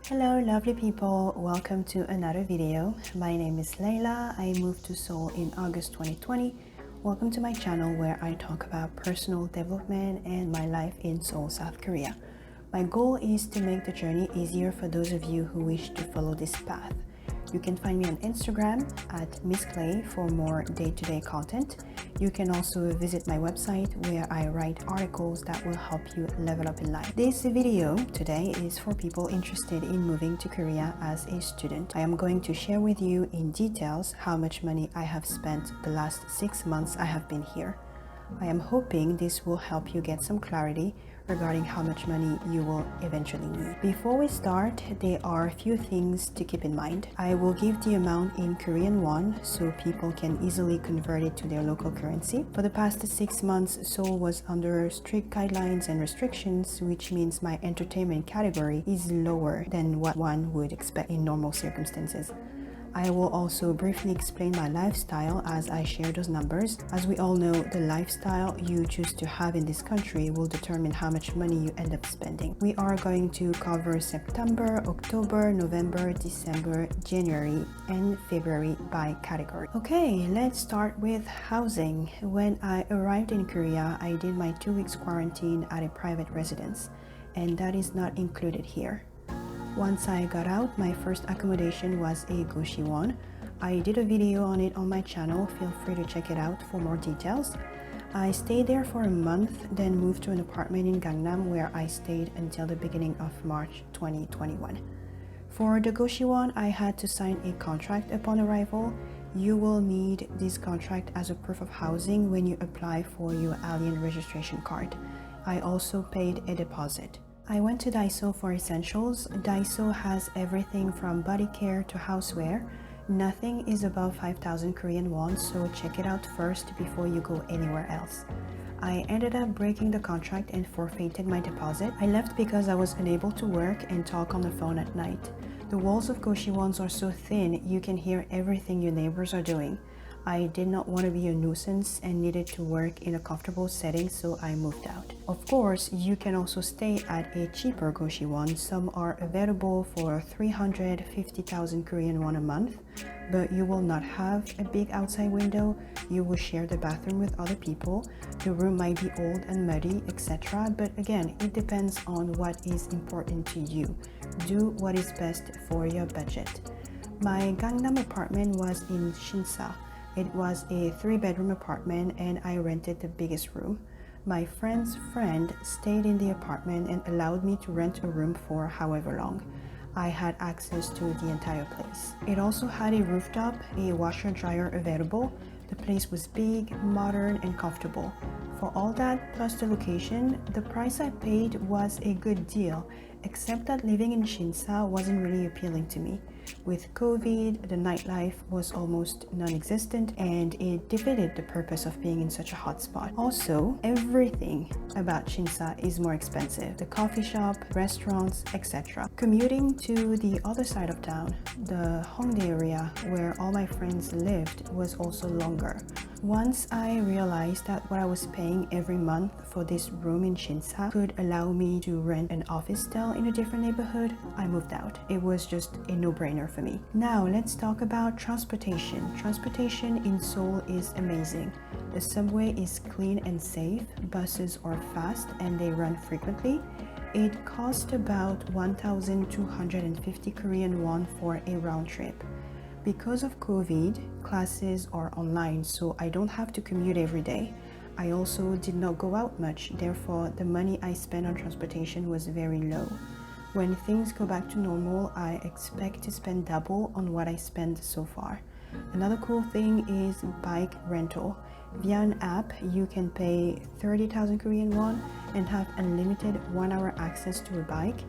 Hello lovely people, welcome to another video. My name is Layla. I moved to Seoul in August 2020. Welcome to my channel where I talk about personal development and my life in Seoul, South Korea. My goal is to make the journey easier for those of you who wish to follow this path. You can find me on Instagram at Miss Clay for more day-to-day content. You can also visit my website where I write articles that will help you level up in life. This video today is for people interested in moving to Korea as a student. I am going to share with you in details how much money I have spent the last 6 months I have been here. I am hoping this will help you get some clarity regarding how much money you will eventually need. Before we start, there are a few things to keep in mind. I will give the amount in Korean won so people can easily convert it to their local currency. For the past 6 months, Seoul was under strict guidelines and restrictions, which means my entertainment category is lower than what one would expect in normal circumstances. I will also briefly explain my lifestyle as I share those numbers. As we all know, the lifestyle you choose to have in this country will determine how much money you end up spending. We are going to cover September, October, November, December, January, and February by category. Okay, let's start with housing. When I arrived in Korea, I did my 2 weeks quarantine at a private residence, and that is not included here. Once I got out, my first accommodation was a Goshiwon. I did a video on it on my channel, feel free to check it out for more details. I stayed there for a month, then moved to an apartment in Gangnam where I stayed until the beginning of March 2021. For the Goshiwon, I had to sign a contract upon arrival. You will need this contract as a proof of housing when you apply for your alien registration card. I also paid a deposit. I went to Daiso for essentials. Daiso has everything from body care to houseware. Nothing is above 5,000 Korean won, so check it out first before you go anywhere else. I ended up breaking the contract and forfeited my deposit. I left because I was unable to work and talk on the phone at night. The walls of Goshiwons are so thin you can hear everything your neighbors are doing. I did not want to be a nuisance and needed to work in a comfortable setting, so I moved out. Of course, you can also stay at a cheaper Goshiwon. Some are available for 350,000 Korean won a month, but you will not have a big outside window. You will share the bathroom with other people. The room might be old and muddy, etc. But again, it depends on what is important to you. Do what is best for your budget. My Gangnam apartment was in Shinsa. It was a 3-bedroom apartment and I rented the biggest room. My friend's friend stayed in the apartment and allowed me to rent a room for however long. I had access to the entire place. It also had a rooftop, a washer dryer available. The place was big, modern, and comfortable. For all that, plus the location, the price I paid was a good deal, except that living in Shinsa wasn't really appealing to me. With COVID, the nightlife was almost non-existent and it defeated the purpose of being in such a hot spot. Also, everything about Shinsa is more expensive. The coffee shop, restaurants, etc. Commuting to the other side of town, the Hongdae area where all my friends lived, was also longer. Once I realized that what I was paying every month for this room in Shinsa could allow me to rent an office style in a different neighborhood, I moved out. It was just a no-brainer for me. Now let's talk about transportation. Transportation in Seoul is amazing. The subway is clean and safe, buses are fast and they run frequently. It cost about 1,250 Korean won for a round trip. Because of COVID, classes are online, so I don't have to commute every day. I also did not go out much, therefore the money I spent on transportation was very low. When things go back to normal, I expect to spend double on what I spent so far. Another cool thing is bike rental. Via an app, you can pay 30,000 Korean won and have unlimited 1-hour access to a bike.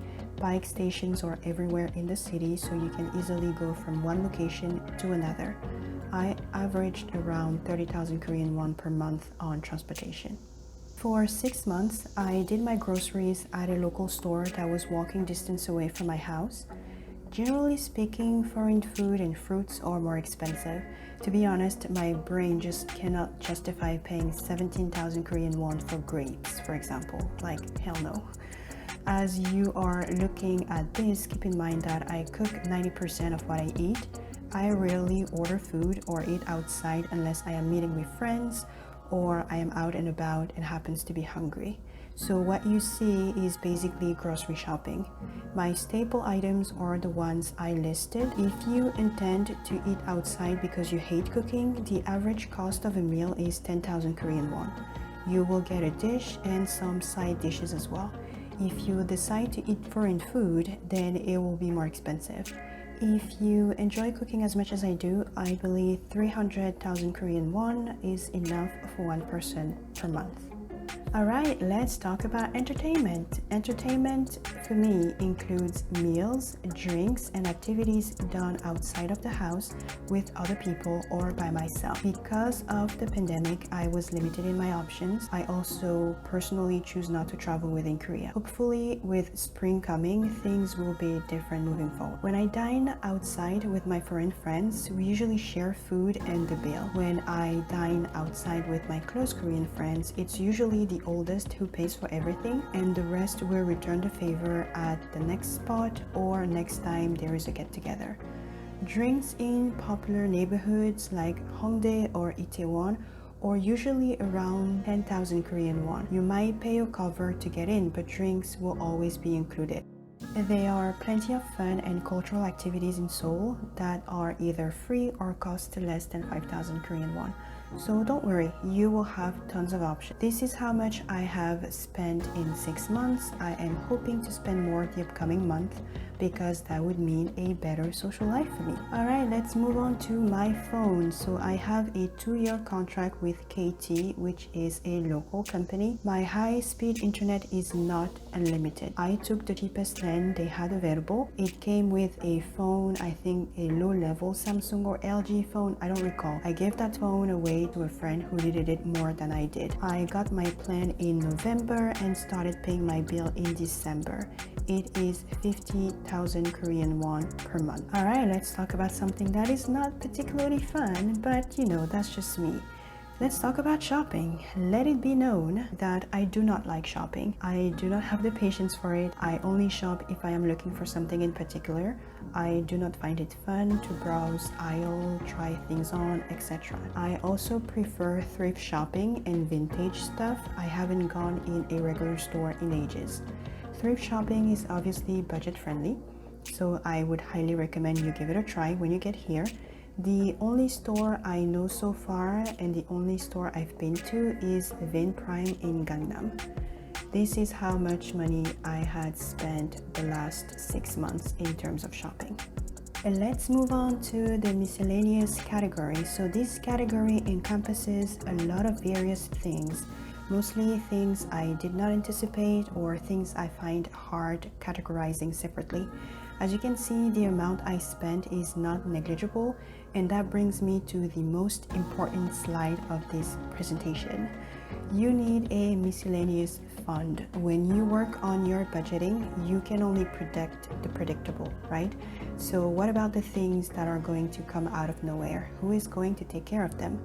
Bike stations are everywhere in the city, so you can easily go from one location to another. I averaged around 30,000 Korean won per month on transportation. For 6 months, I did my groceries at a local store that was walking distance away from my house. Generally speaking, foreign food and fruits are more expensive. To be honest, my brain just cannot justify paying 17,000 Korean won for grapes, for example. Like, hell no. As you are looking at this, keep in mind that I cook 90% of what I eat. I rarely order food or eat outside unless I am meeting with friends or I am out and about and happens to be hungry. So what you see is basically grocery shopping. My staple items are the ones I listed. If you intend to eat outside because you hate cooking, the average cost of a meal is 10,000 Korean won. You will get a dish and some side dishes as well. If you decide to eat foreign food, then it will be more expensive. If you enjoy cooking as much as I do, I believe 300,000 Korean won is enough for one person per month. Alright, let's talk about entertainment. Entertainment for me includes meals, drinks, and activities done outside of the house with other people or by myself. Because of the pandemic, I was limited in my options. I also personally choose not to travel within Korea. Hopefully, with spring coming, things will be different moving forward. When I dine outside with my foreign friends, we usually share food and the bill. When I dine outside with my close Korean friends, it's usually the oldest who pays for everything, and the rest will return the favor at the next spot or next time there is a get-together. Drinks in popular neighborhoods like Hongdae or Itaewon are usually around 10,000 Korean won. You might pay a cover to get in, but drinks will always be included. There are plenty of fun and cultural activities in Seoul that are either free or cost less than 5,000 Korean won. So don't worry, you will have tons of options. This is how much I have spent in 6 months. I am hoping to spend more the upcoming month because that would mean a better social life for me. Alright, let's move on to my phone. So I have a 2-year contract with KT, which is a local company. My high-speed internet is not unlimited. I took the cheapest plan they had available. It came with a phone, I think a low-level Samsung or LG phone, I don't recall. I gave that phone away to a friend who needed it more than I did. I got my plan in November and started paying my bill in December. It is 50,000 Korean won per month. Alright, let's talk about something that is not particularly fun, but you know, that's just me. Let's talk about shopping. Let it be known that I do not like shopping. I do not have the patience for it. I only shop if I am looking for something in particular. I do not find it fun to browse aisle, try things on, etc. I also prefer thrift shopping and vintage stuff. I haven't gone in a regular store in ages. Thrift shopping is obviously budget friendly, so I would highly recommend you give it a try when you get here. The only store I know so far and the only store I've been to is Vin Prime in Gangnam. This is how much money I had spent the last 6 months in terms of shopping. And let's move on to the miscellaneous category. So this category encompasses a lot of various things, mostly things I did not anticipate or things I find hard categorizing separately. As you can see, the amount I spent is not negligible, and that brings me to the most important slide of this presentation. You need a miscellaneous fund. When you work on your budgeting, you can only predict the predictable, right? So what about the things that are going to come out of nowhere? Who is going to take care of them?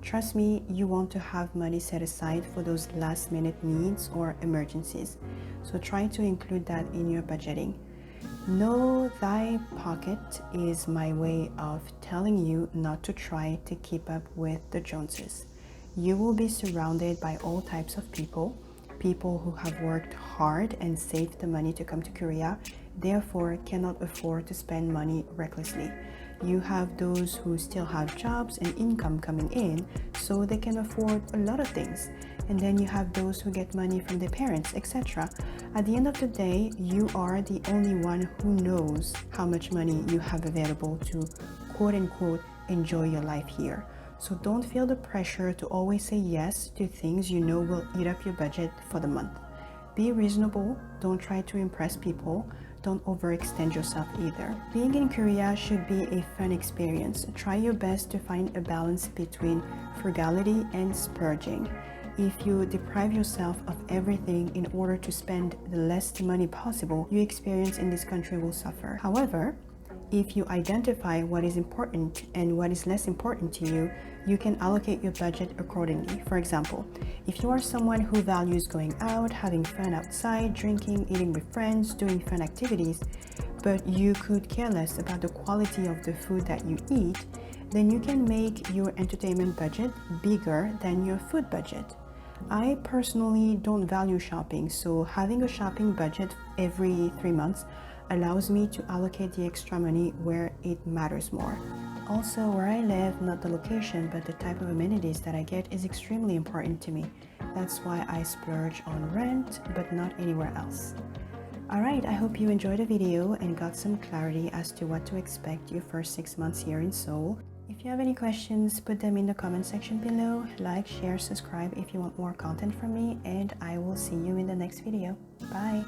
Trust me, you want to have money set aside for those last-minute needs or emergencies. So try to include that in your budgeting. Know thy pocket is my way of telling you not to try to keep up with the Joneses. You will be surrounded by all types of people who have worked hard and saved the money to come to Korea, therefore cannot afford to spend money recklessly. You have those who still have jobs and income coming in, so they can afford a lot of things. And then you have those who get money from their parents, etc. At the end of the day, you are the only one who knows how much money you have available to quote-unquote enjoy your life here. So don't feel the pressure to always say yes to things you know will eat up your budget for the month. Be reasonable, don't try to impress people, don't overextend yourself either. Being in Korea should be a fun experience. Try your best to find a balance between frugality and splurging. If you deprive yourself of everything in order to spend the less money possible, your experience in this country will suffer. However, If you identify what is important and what is less important to you, you can allocate your budget accordingly. For example, if you are someone who values going out, having fun outside, drinking, eating with friends, doing fun activities, but you could care less about the quality of the food that you eat, then you can make your entertainment budget bigger than your food budget. I personally don't value shopping, so having a shopping budget every 3 months allows me to allocate the extra money where it matters more. Also, where I live, not the location, but the type of amenities that I get is extremely important to me. That's why I splurge on rent, but not anywhere else. Alright, I hope you enjoyed the video and got some clarity as to what to expect your first 6 months here in Seoul. If you have any questions, put them in the comment section below. Like, share, subscribe if you want more content from me, and I will see you in the next video. Bye!